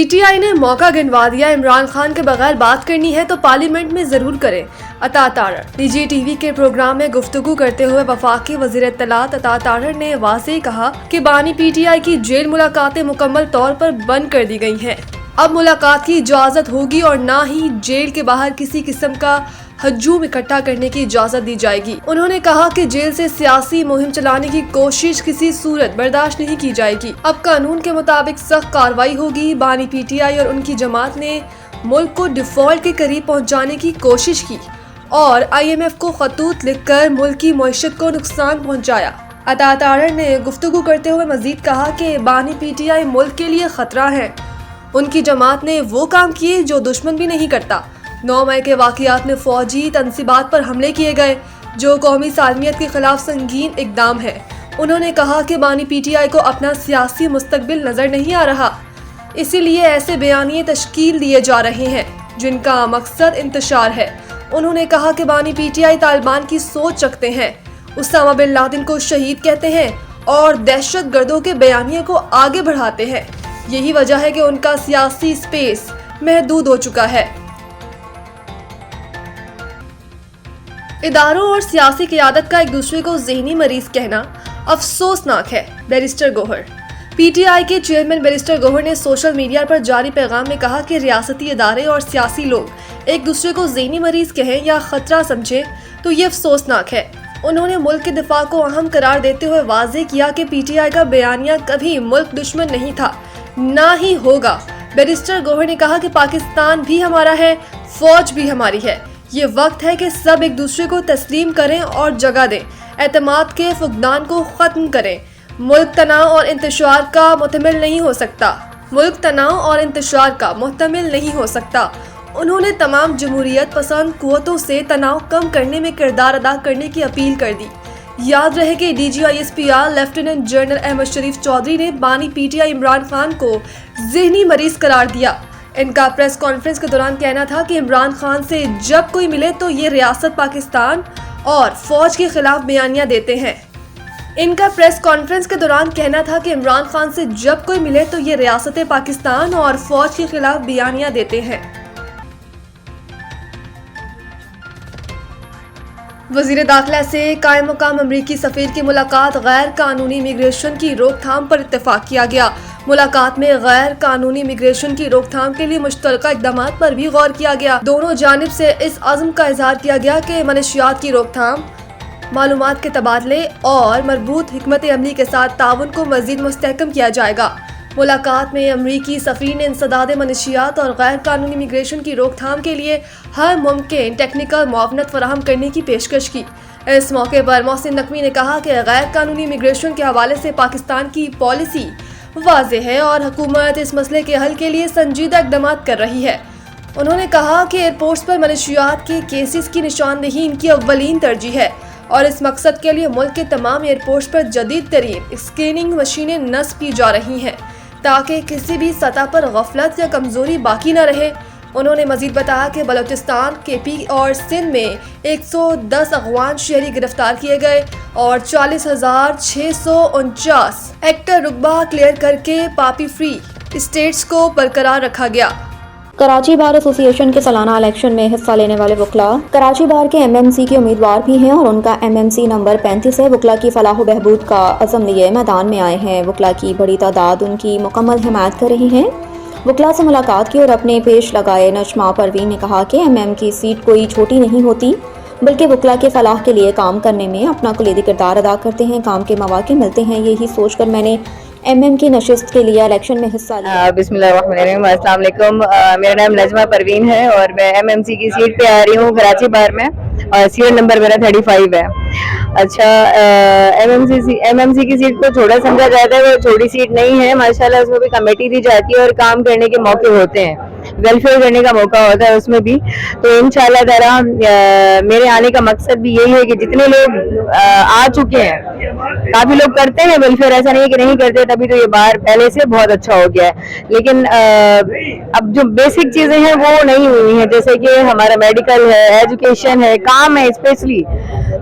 P T I نے موقع گنوا دیا، عمران خان کے بغیر بات کرنی ہے تو پارلیمنٹ میں ضرور کریں۔ عطا تارڑ نجی ٹی وی کے پروگرام میں گفتگو کرتے ہوئے وفاقی وزیر اطلاعات عطا تارڑ نے واضح کہا کہ بانی پی ٹی آئی کی جیل ملاقاتیں مکمل طور پر بند کر دی گئی ہیں۔ اب ملاقات کی اجازت ہوگی اور نہ ہی جیل کے باہر کسی قسم کا ہجوم اکٹھا کرنے کی اجازت دی جائے گی۔ انہوں نے کہا کہ جیل سے سیاسی مہم چلانے کی کوشش کسی صورت برداشت نہیں کی جائے گی۔ اب قانون کے مطابق سخت کارروائی ہوگی۔ بانی پی ٹی آئی اور ان کی جماعت نے ملک کو ڈیفالٹ کے قریب پہنچانے کی کوشش کی اور IMF کو خطوط لکھ کر ملک کی معیشت کو نقصان پہنچایا۔ عطا تارڑ نے گفتگو کرتے ہوئے مزید کہا کہ بانی پی ٹی آئی ملک کے لیے خطرہ ہے۔ ان کی جماعت نے وہ کام کیے جو دشمن بھی نہیں کرتا۔ 9 مئی کے واقعات میں فوجی تنصیبات پر حملے کیے گئے جو قومی سالمیت کے خلاف سنگین اقدام ہے۔ انہوں نے کہا کہ بانی پی ٹی آئی کو اپنا سیاسی مستقبل نظر نہیں آ رہا، اسی لیے ایسے بیانیے تشکیل دیے جا رہے ہیں جن کا مقصد انتشار ہے۔ انہوں نے کہا کہ بانی پی ٹی آئی طالبان کی سوچ رکھتے ہیں، اسامہ بن لادن کو شہید کہتے ہیں اور دہشت گردوں کے بیانیے کو آگے بڑھاتے ہیں۔ یہی وجہ ہے کہ ان کا سیاسی سپیس محدود ہو چکا ہے۔ اداروں اور سیاسی قیادت کا ایک دوسرے کو ذہنی مریض کہنا افسوسناک ہے۔ Barrister Gauhar P T I کے چیئرمین بیرسٹر گوہر نے سوشل میڈیا پر جاری پیغام میں کہا کہ ریاستی ادارے اور سیاسی لوگ ایک دوسرے کو ذہنی مریض کہیں یا خطرہ سمجھیں تو یہ افسوسناک ہے۔ انہوں نے ملک کے دفاع کو اہم قرار دیتے ہوئے واضح کیا کہ پی ٹی آئی کا بیانیہ کبھی ملک دشمن نہیں تھا، نہ ہی ہوگا۔ بیرسٹر گوہر نے کہا کہ پاکستان بھی ہمارا ہے، فوج بھی ہماری ہے۔ یہ وقت ہے کہ سب ایک دوسرے کو تسلیم کریں اور جگہ دیں، اعتماد کے فقدان کو ختم کریں۔ ملک تناؤ اور انتشار کا محتمل نہیں ہو سکتا۔ ملک تناؤ اور انتشار کا محتمل نہیں ہو سکتا۔ انہوں نے تمام جمہوریت پسند قوتوں سے تناؤ کم کرنے میں کردار ادا کرنے کی اپیل کر دی۔ یاد رہے کہ DGISPR لیفٹیننٹ جنرل احمد شریف چودھری نے بانی P T I Imran Khan کو ذہنی مریض قرار دیا۔ ان کا پریس کانفرنس کے دوران کہنا تھا کہ عمران خان سے جب کوئی ملے تو یہ ریاست پاکستان اور فوج کے خلاف بیانیہ دیتے ہیں۔ ان کا پریس کانفرنس کے دوران کہنا تھا کہ عمران خان سے جب کوئی ملے تو یہ ریاست پاکستان اور فوج کے خلاف بیانیہ دیتے ہیں۔ وزیر داخلہ سے قائم مقام امریکی سفیر کی ملاقات، غیر قانونی امیگریشن کی روک تھام پر اتفاق کیا گیا۔ ملاقات میں غیر قانونی امیگریشن کی روک تھام کے لیے مشترکہ اقدامات پر بھی غور کیا گیا۔ دونوں جانب سے اس عزم کا اظہار کیا گیا کہ منشیات کی روک تھام، معلومات کے تبادلے اور مربوط حکمت عملی کے ساتھ تعاون کو مزید مستحکم کیا جائے گا۔ ملاقات میں امریکی سفیر نے انسداد منشیات اور غیر قانونی امیگریشن کی روک تھام کے لیے ہر ممکن ٹیکنیکل معاونت فراہم کرنے کی پیشکش کی۔ اس موقع پر محسن نقوی نے کہا کہ غیر قانونی امیگریشن کے حوالے سے پاکستان کی پالیسی واضح ہے اور حکومت اس مسئلے کے حل کے لیے سنجیدہ اقدامات کر رہی ہے۔ انہوں نے کہا کہ ایئرپورٹس پر منشیات کے کیسز کی نشاندہی ان کی اولین ترجیح ہے اور اس مقصد کے لیے ملک کے تمام ایئرپورٹس پر جدید ترین اسکیننگ مشینیں نصب کی جا رہی ہیں تاکہ کسی بھی سطح پر غفلت یا کمزوری باقی نہ رہے۔ انہوں نے مزید بتایا کہ بلوچستان، KP اور سندھ میں 110 افغان شہری گرفتار کیے گئے اور 40,649 ایکٹر رقبہ کلیئر کر کے پاپی فری اسٹیٹس کو برقرار رکھا گیا۔ کراچی بار ایسوسی ایشن کے سالانہ الیکشن میں حصہ لینے والے وکلاء کراچی بار کے MMC کے امیدوار بھی ہیں اور ان کا MMC نمبر 35 ہے۔ وکلاء کی فلاح و بہبود کا عزم لیے میدان میں آئے ہیں۔ وکلاء کی بڑی تعداد ان کی مکمل حمایت کر رہی ہیں۔ وکلاء سے ملاقات کی اور اپنے پیش لگائے نجمہ پروین نے کہا کہ MM کی سیٹ کوئی چھوٹی نہیں ہوتی بلکہ وکلاء کے فلاح کے لیے کام کرنے میں اپنا کلیدی کردار ادا کرتے ہیں، کام کے مواقع ملتے ہیں۔ یہی سوچ کر میں نے MM کی نشست کے لیے الیکشن میں حصہ لیا۔ بسم اللہ الرحمن الرحیم، السلام علیکم۔ میرا نام نجمہ پروین ہے اور میں MMC کی سیٹ پہ آ رہی ہوں کراچی بار میں اور سیٹ نمبر میرا 35 ہے۔ اچھا، MMC کی سیٹ کو چھوٹا سمجھا جاتا ہے، وہ چھوٹی سیٹ نہیں ہے۔ ماشاءاللہ اس میں بھی کمیٹی دی جاتی ہے اور کام کرنے کے موقع ہوتے ہیں، ویلفیئر کرنے کا موقع ہوتا ہے اس میں بھی۔ تو انشاءاللہ تعالی میرے آنے کا مقصد بھی یہی ہے کہ جتنے لوگ آ چکے ہیں، کافی لوگ کرتے ہیں ویلفیئر، ایسا نہیں ہے کہ نہیں کرتے، تبھی تو یہ بار پہلے سے بہت اچھا ہو گیا ہے، لیکن اب جو بیسک چیزیں ہیں وہ نہیں ہوئی ہیں، جیسے کہ ہمارا میڈیکل ہے، ایجوکیشن ہے، کام ہے اسپیشلی۔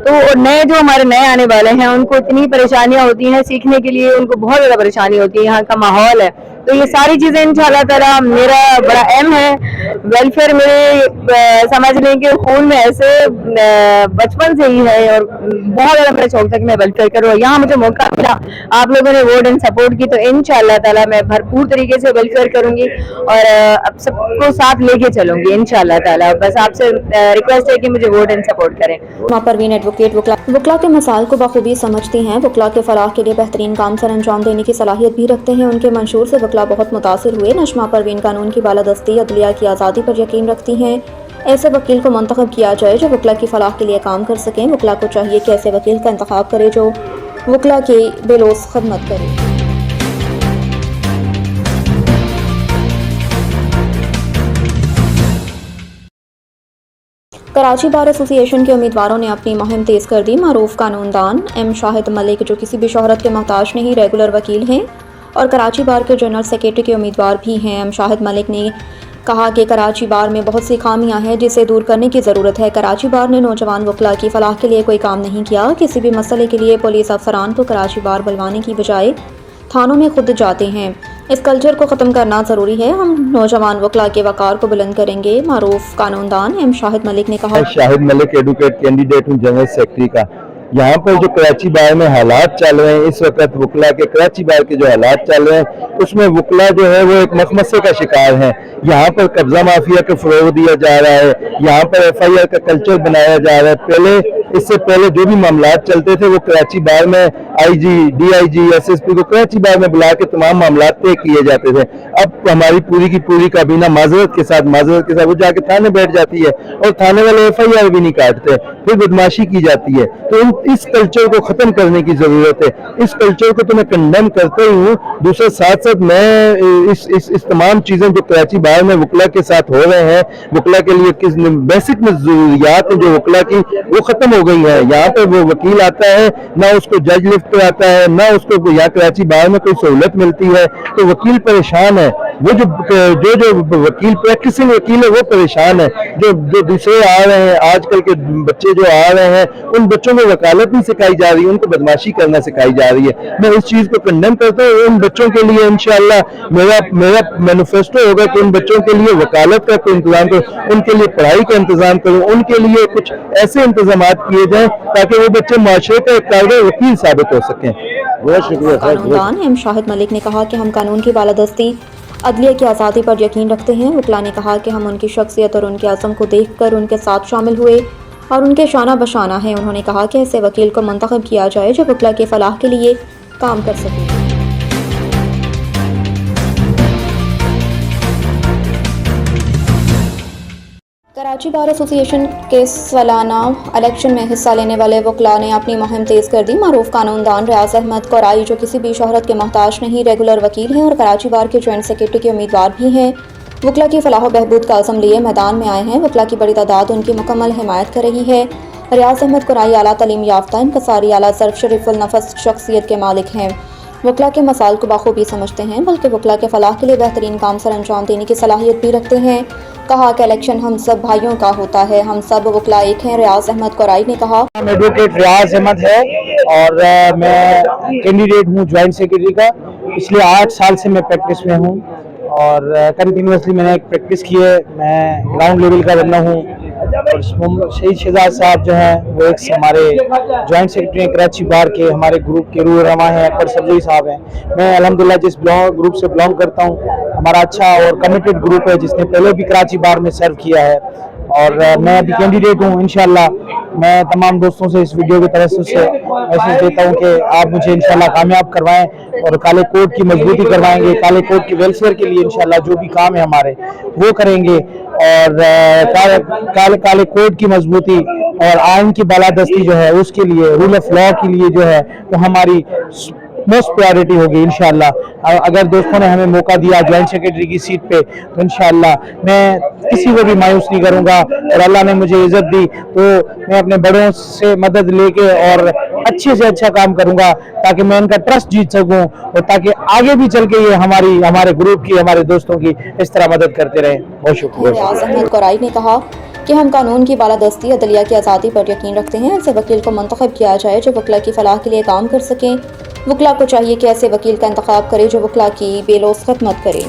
تو نئے جو ہمارے نئے آنے والے ہیں ان کو اتنی پریشانیاں ہوتی ہیں سیکھنے کے لیے، ان کو بہت زیادہ پریشانی ہوتی ہے، یہاں کا ماحول ہے، تو तो ये सारी चीजें इंशाल्लाह ताला मेरा बड़ा अहम है। वेलफेयर मेरे समझ लें कि खून में ऐसे बचपन से ही है और बहुत ज्यादा मेरा शौक था कि मैं वेलफेयर करूँ। यहाँ मुझे मौका मिला, आप लोगों ने वोट एंड सपोर्ट की, तो इंशाल्लाह ताला मैं भरपूर तरीके से वेलफेयर करूंगी और अब सबको साथ लेके चलूंगी इंशाल्लाह ताला। बस आपसे रिक्वेस्ट है कि मुझे वोट एंड सपोर्ट करें। परवीन एडवोकेट वकला के मसाइल को बखूबी समझती हैं। वकला के फलाह के लिए बेहतरीन काम सर अंजाम देने की सलाहियत भी रखते हैं। उनके मंशूर से वकला बहुत मुतासिर हुए। नजमा परवीन कानून की बालादस्ती, अदलिया की आज़ादी पर यकीन रखती हैं। ऐसे वकील को मंतखब किया जाए जो वकला की फलाह के लिए काम कर सकें। वकला को चाहिए कि ऐसे वकील का इंतखाब करे जो वकला की बेलोस खदमत करे। कराची बार एसोसिएशन के उम्मीदवारों ने अपनी मुहिम तेज़ कर दी। मारूफ कानूनदान एम शाहिद मलिक, जो किसी भी शोहरत के मोहताज नहीं, रेगुलर वकील हैं और कराची बार के जनरल सेक्रेटरी के उम्मीदवार भी हैं। एम शाहिद मलिक ने कहा कि कराची बार में बहुत सी खामियां हैं जिसे दूर करने की ज़रूरत है। कराची बार ने नौजवान वकला की फलाह के लिए कोई काम नहीं किया। किसी भी मसले के लिए पुलिस अफसरान को कराची बार बुलवाने की बजाय थानों में खुद जाते हैं। इस कल्चर को ख़त्म करना ज़रूरी है। हम नौजवान वकला के वक़ार को बुलंद करेंगे। मारूफ कानूनदान एम शाहिद मलिक ने कहा। शाहिद मलिक एडवोकेट कैंडिडेट हूँ जनरल सेक्रेटरी का। यहाँ पर जो कराची बार में हालात चल रहे हैं इस वक्त, वकला के कराची बार के जो हालात चल रहे हैं उसमें वकला जो है वो एक मखमसे का शिकार है। यहाँ पर कब्जा माफिया को फरोग दिया जा रहा है, यहाँ पर FIR का कल्चर बनाया जा रहा है। इससे पहले जो भी मामलात चलते थे वो कराची बार में IG, DIG, SSP को कराची बार में बुला के तमाम मामलात तय किए जाते थे। अब हमारी पूरी की पूरी काबीना माजरत के साथ वो जाके थाने बैठ जाती है और थाने वाले FIR भी नहीं काटते, फिर बदमाशी की जाती है। तो इस कल्चर को खत्म करने की जरूरत है। इस कल्चर को तो मैं कंडेम करता ही हूँ। दूसरे साथ साथ मैं इस तमाम चीजें जो कराची बार में वकला के साथ हो रहे हैं, वकला के लिए किस बेसिक में जरूरियात है जो वकला की, वो खत्म हो गई है। यहाँ पर वो वकील आता है ना उसको जज लिफ्ट पे आता है, ना उसको यहाँ कराची बार में कोई सहूलत मिलती है, तो वकील परेशान है। वो जो वकील प्रैक्टिसिंग वकील है वो परेशान है। जो दूसरे आ रहे हैं, आजकल के बच्चे जो आ रहे हैं, उन बच्चों को वकालत नहीं सिखाई जा रही है, उनको बदमाशी करना सिखाई जा रही है। मैं इस चीज को कंडेम करता हूँ। उन बच्चों के लिए इंशाल्लाह मेरा मैनिफेस्टो होगा कि उन बच्चों के लिए वकालत का कोई इंतजाम करूँ, उनके लिए पढ़ाई का इंतजाम करूँ, उनके लिए कुछ ऐसे इंतजाम किए जाए ताकि वो बच्चे माशरे का एक कारगर वकील साबित हो सकें। बहुत शुक्रिया। कानूनदान एम शाहिद मलिक ने कहा कि हम कानून की बालादस्ती, अदलिया की आज़ादी पर यकीन रखते हैं। वकला ने कहा कि हम उनकी शख्सियत और उनके अज़म को देखकर उनके साथ शामिल हुए और उनके शाना बशाना हैं। उन्होंने कहा कि ऐसे वकील को मंतखब किया जाए जो वकला के फलाह के लिए काम कर सके। कराची बार एसोसिएशन के सालाना इलेक्शन में हिस्सा लेने वाले वकला ने अपनी मुहिम तेज़ कर दी। मारूफ कानूनदान रियाज अहमद कोराई, जो किसी भी शोहरत के मोहताज नहीं, रेगुलर वकील हैं और कराची बार के जॉइंट सेक्रेटरी के उम्मीदवार भी हैं, वकला की फलाह बहबूद का अज़म लिए मैदान में आए हैं। वकला की बड़ी तादाद उनकी मुकम्मल हिमायत कर रही है। रियाज अहमद कोराई आला तालीम याफ्ता, इनकसारी, आला ज़र्फ़, शरीफुल नफ़स शख्सियत के मालिक हैं। वकला के मसाइल को बखूबी समझते हैं, बल्कि वकला के फलाह के लिए बेहतरीन काम सर अंजाम देने की सलाहियत भी रखते हैं। कहा कि इलेक्शन हम सब भाइयों का होता है, हम सब वकला एक हैं। रियाज अहमद कोराई ने कहा। एडवोकेट रियाज अहमद है और मैं कैंडिडेट हूँ जॉइंट सेक्रेटरी का। पिछले 8 साल से मैं प्रैक्टिस में हूँ और कंटिन्यूसली मैंने एक प्रैक्टिस की है। मैं ग्राउंड लेवल का बंदा हूँ और शहीद शहजाद साहब जो हैं वो एक हमारे जॉइंट सेक्रेटरी कराची बार के, हमारे ग्रुप के रूह रमा हैं, अकबर सरजई साहब हैं। मैं अल्हम्दुलिल्लाह जिस ग्रुप से बिलोंग करता हूँ, हमारा अच्छा और कमिटेड ग्रुप है जिसने पहले भी कराची बार में सर्व किया है और मैं अभी कैंडिडेट हूँ। इंशाल्लाह मैं तमाम दोस्तों से इस वीडियो की तरफ से मैसेज देता हूँ कि आप मुझे इंशाल्लाह कामयाब करवाएं और काले कोर्ट की मजबूती करवाएंगे। काले कोर्ट के वेलफेयर के लिए इंशाल्लाह जो भी काम है हमारे वो करेंगे और काले कोर्ट की मजबूती और आइन की बालादस्ती जो है उसके लिए, रूल ऑफ लॉ के लिए जो है वो हमारी मोस्ट प्रायोरिटी होगी इंशाल्लाह। अगर दोस्तों ने हमें मौका दिया जॉइंट सेक्रेटरी की सीट पे तो इंशाल्लाह मैं किसी को भी मायूस नहीं करूंगा और अल्लाह ने मुझे इज्जत दी तो मैं अपने बड़ों से मदद लेके और अच्छे से अच्छा काम करूंगा ताकि मैं इनका ट्रस्ट जीत सकूं और ताकि आगे भी चल के ये हमारे ग्रुप की, हमारे दोस्तों की इस तरह मदद करते रहें। बहुत शुक्रिया। रियाज अहमद कोराई ने कहा कि हम कानून की बालादस्ती, अदलिया की आज़ादी पर यकीन रखते हैं। ऐसे वकील को मंतखब किया जाए जो वकला की फलाह के लिए काम कर सकें। वकला को चाहिए कि ऐसे वकील का इंतखाब करे जो वकला की बेलौस खिदमत करे।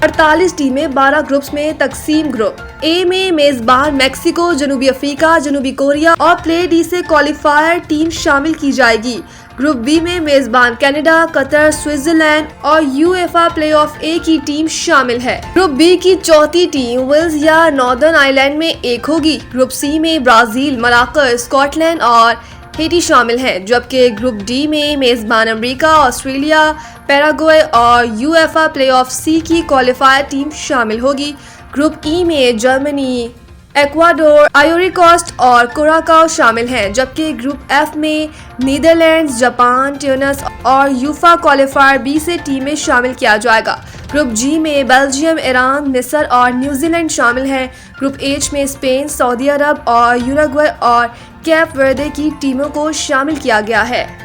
अड़तालीस टीमें 12 ग्रुप्स में तकसीम। ग्रुप ए में मेजबान मैक्सिको, जनूबी अफ्रीका, जनूबी कोरिया और प्ले डी से क्वालिफायर टीम शामिल की जाएगी। ग्रुप बी में मेजबान कनाडा, कतर, स्विट्जरलैंड और यूएफए प्लेऑफ ए की टीम शामिल है। ग्रुप बी की चौथी टीम वेल्स या नॉर्दर्न आयरलैंड में एक होगी। ग्रुप सी में ब्राजील, मलाक्का, स्कॉटलैंड और हेटी शामिल हैं, जबकि ग्रुप डी में मेजबान अमेरिका, ऑस्ट्रेलिया, पैराग्वे और यूएफए प्लेऑफ सी की क्वालिफायर टीम शामिल होगी। ग्रुप ई में जर्मनी, एक्वाडोर, आइवरी कोस्ट और कुराकाओ शामिल हैं, जबकि ग्रुप एफ में नीदरलैंड्स, जापान, ट्यूनिस और यूफा क्वालिफायर बी से टीमें शामिल किया जाएगा। ग्रुप जी में बेल्जियम, ईरान, मिस्र और न्यूजीलैंड शामिल हैं। ग्रुप एच में स्पेन, सऊदी अरब और यूरुग्वे और कैप वर्दे की टीमों को शामिल किया गया है।